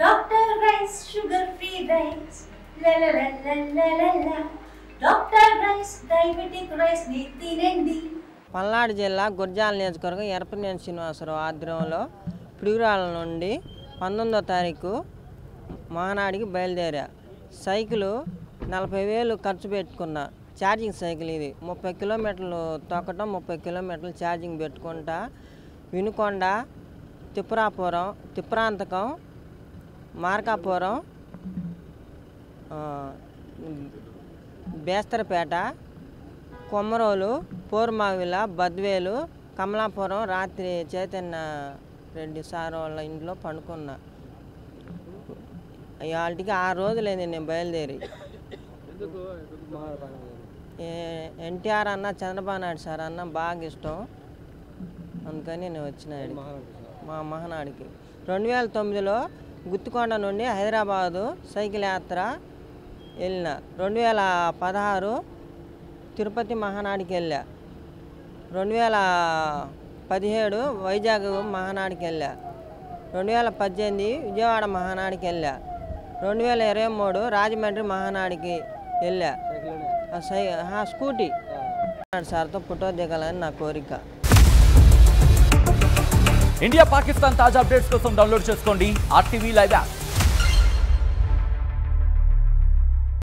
Dr. Rice, sugar-free rice. La la la la la la la. Dr. Rice, diabetic rice ని తినండి. పల్నాడు జిల్లా గుర్జాల నియోజకవర్గం ఎర్రపనేని శ్రీనివాసరావు ఆధ్వర్యంలో పిడుగురాళ్ళ నుండి 19వ తారీఖు మహానాడికి బయలుదేరా. సైకిలు 40,000 ఖర్చు పెట్టుకున్నా. ఛార్జింగ్ సైకిల్ ఇది 30 కిలోమీటర్లు తొక్కటం, 30 కిలోమీటర్లు ఛార్జింగ్ పెట్టుకుంటా వినుకొండ, తిప్రాపురం, తిప్రాంతకం, మార్కాపురం, బేస్తరపేట, కొమ్మరోలు, పోరుమావిల, బద్వేలు, కమలాపురం రాత్రి చైతన్య రెడ్డి సార్ వాళ్ళ ఇంట్లో పండుకున్నా. వాళ్ళకి 6 రోజులైంది నేను బయలుదేరి. ఎన్టీఆర్ అన్న, చంద్రబాబు నాయుడు సార్ అన్న బాగా ఇష్టం, అందుకని నేను వచ్చిన మా మహానాడికి. 2009లో గుత్తికొండ నుండి హైదరాబాదు సైకిల్ యాత్ర వెళ్ళిన. 2016 తిరుపతి మహానాడికి వెళ్ళా. 2017 వైజాగ్ మహానాడికి వెళ్ళా. 2018 విజయవాడ మహానాడికి వెళ్ళా. 2023 రాజమండ్రి మహానాడికి వెళ్ళా. స్కూటీ సార్తో ఫోటో దిగాలని నా కోరిక. ఇండియా పాకిస్తాన్ తాజా అప్డేట్స్ కోసం డౌన్లోడ్ చేసుకోండి RTV లైవ్ యాప్.